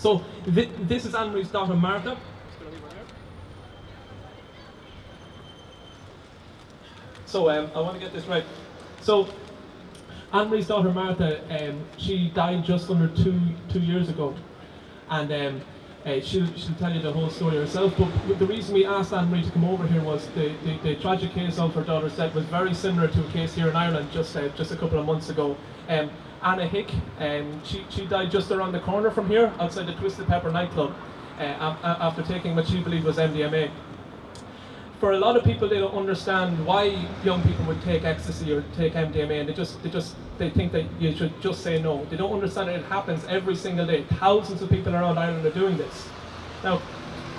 So this is Anne-Marie's daughter Martha. So I want to get this right. So Anne-Marie's daughter Martha, she died just under two years ago, and she'll tell you the whole story herself. But the reason we asked Anne-Marie to come over here was the tragic case of her daughter's death was very similar to a case here in Ireland just a couple of months ago. Anna Hick, she died just around the corner from here, outside the Twisted Pepper nightclub, after taking what she believed was MDMA. For a lot of people, they don't understand why young people would take ecstasy or take MDMA, and they think that you should just say no. They don't understand that it happens every single day. Thousands of people around Ireland are doing this. Now,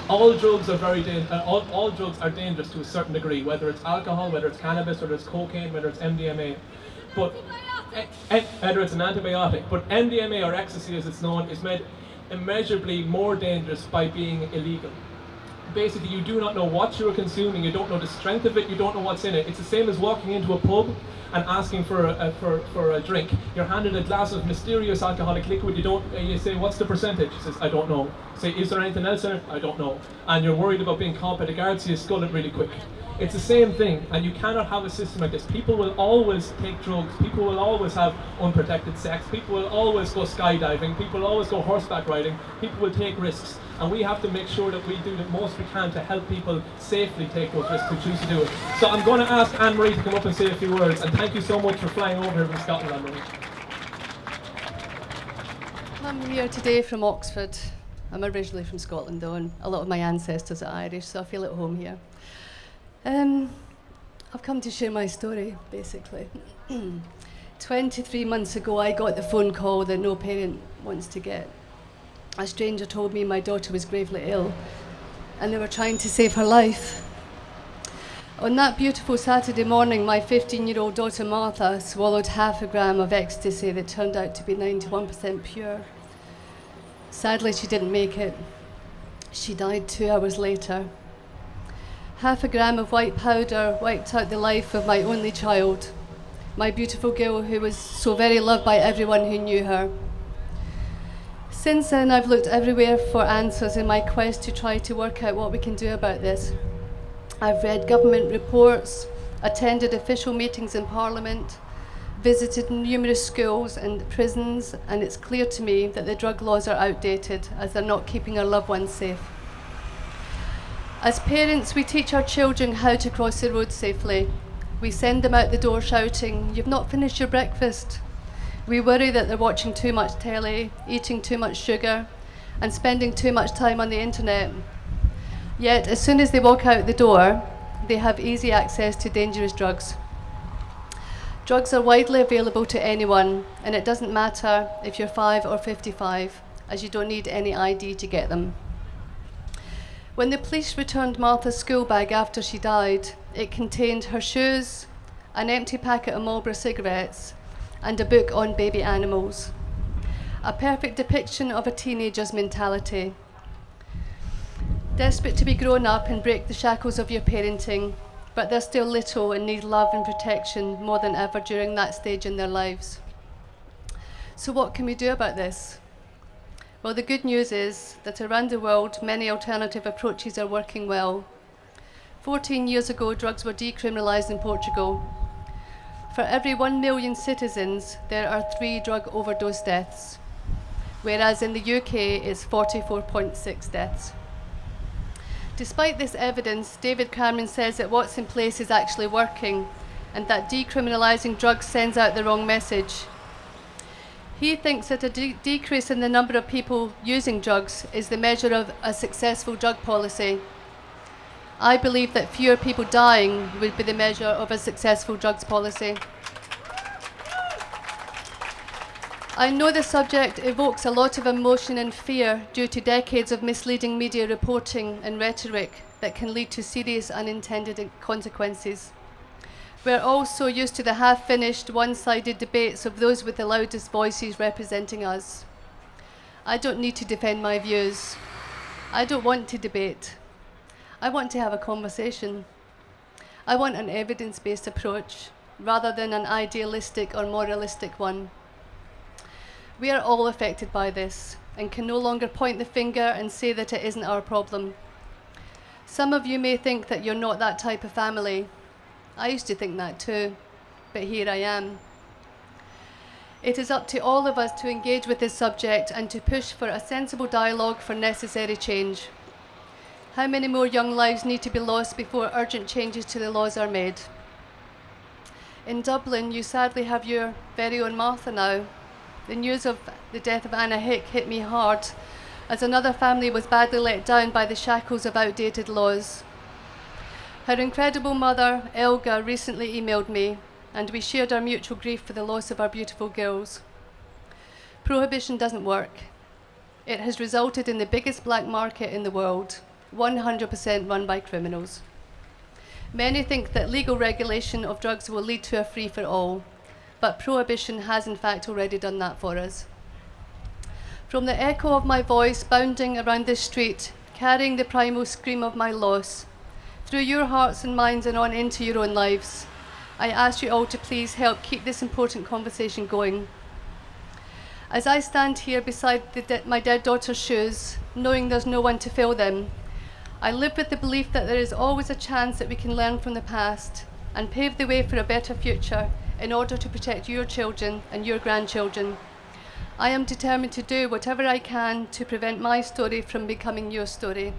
all drugs are all drugs are dangerous to a certain degree, whether it's alcohol, whether it's cannabis, whether it's cocaine, whether it's MDMA. But whether it's an antibiotic, but MDMA or ecstasy, as it's known, is made immeasurably more dangerous by being illegal. Basically, you do not know what you are consuming, you don't know the strength of it, you don't know what's in it. It's the same as walking into a pub and asking for a drink. You're handed a glass of mysterious alcoholic liquid, you say, what's the percentage? He says, I don't know. Say, is there anything else in it? I don't know. And you're worried about being caught by the guards, so you scull it really quick. It's the same thing, and you cannot have a system like this. People will always take drugs, people will always have unprotected sex, people will always go skydiving, people will always go horseback riding, people will take risks, and we have to make sure that we do the most we can to help people safely take those risks who choose to do it. So I'm going to ask Anne-Marie to come up and say a few words, and thank you so much for flying over here from Scotland, Anne-Marie. I'm here today from Oxford. I'm originally from Scotland though, and a lot of my ancestors are Irish, so I feel at home here. I've come to share my story, basically. 23 months ago, I got the phone call that no parent wants to get. A stranger told me my daughter was gravely ill, and they were trying to save her life. On that beautiful Saturday morning, my 15-year-old daughter Martha swallowed half a gram of ecstasy that turned out to be 91% pure. Sadly, she didn't make it. She died 2 hours later. Half a gram of white powder wiped out the life of my only child, my beautiful girl who was so very loved by everyone who knew her. Since then, I've looked everywhere for answers in my quest to try to work out what we can do about this. I've read government reports, attended official meetings in Parliament, visited numerous schools and prisons, and it's clear to me that the drug laws are outdated as they're not keeping our loved ones safe. As parents, we teach our children how to cross the road safely. We send them out the door shouting, "You've not finished your breakfast." We worry that they're watching too much telly, eating too much sugar, and spending too much time on the internet. Yet, as soon as they walk out the door, they have easy access to dangerous drugs. Drugs are widely available to anyone, and it doesn't matter if you're 5 or 55, as you don't need any ID to get them. When the police returned Martha's school bag after she died, it contained her shoes, an empty packet of Marlboro cigarettes, and a book on baby animals. A perfect depiction of a teenager's mentality. Desperate to be grown up and break the shackles of your parenting, but they're still little and need love and protection more than ever during that stage in their lives. So what can we do about this? Well, the good news is that around the world, many alternative approaches are working well. 14 years ago, drugs were decriminalised in Portugal. For every 1 million citizens, there are 3 drug overdose deaths, whereas in the UK, it's 44.6 deaths. Despite this evidence, David Cameron says that what's in place is actually working and that decriminalising drugs sends out the wrong message. He thinks that a decrease in the number of people using drugs is the measure of a successful drug policy. I believe that fewer people dying would be the measure of a successful drugs policy. I know the subject evokes a lot of emotion and fear due to decades of misleading media reporting and rhetoric that can lead to serious unintended consequences. We're all so used to the half-finished, one-sided debates of those with the loudest voices representing us. I don't need to defend my views. I don't want to debate. I want to have a conversation. I want an evidence-based approach rather than an idealistic or moralistic one. We are all affected by this. and can no longer point the finger and say that it isn't our problem. Some of you may think that you're not that type of family. I used to think that too, but here I am. It is up to all of us to engage with this subject and to push for a sensible dialogue for necessary change. How many more young lives need to be lost before urgent changes to the laws are made? In Dublin, you sadly have your very own Martha now. The news of the death of Anna Hick hit me hard, as another family was badly let down by the shackles of outdated laws. Her incredible mother, Elga, recently emailed me, and we shared our mutual grief for the loss of our beautiful girls. Prohibition doesn't work. It has resulted in the biggest black market in the world, 100% run by criminals. Many think that legal regulation of drugs will lead to a free-for-all, but prohibition has in fact already done that for us. From the echo of my voice bounding around this street, carrying the primal scream of my loss, through your hearts and minds and on into your own lives, I ask you all to please help keep this important conversation going. As I stand here beside my dead daughter's shoes, knowing there's no one to fill them, I live with the belief that there is always a chance that we can learn from the past and pave the way for a better future in order to protect your children and your grandchildren. I am determined to do whatever I can to prevent my story from becoming your story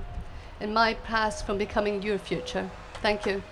and my past from becoming your future. Thank you.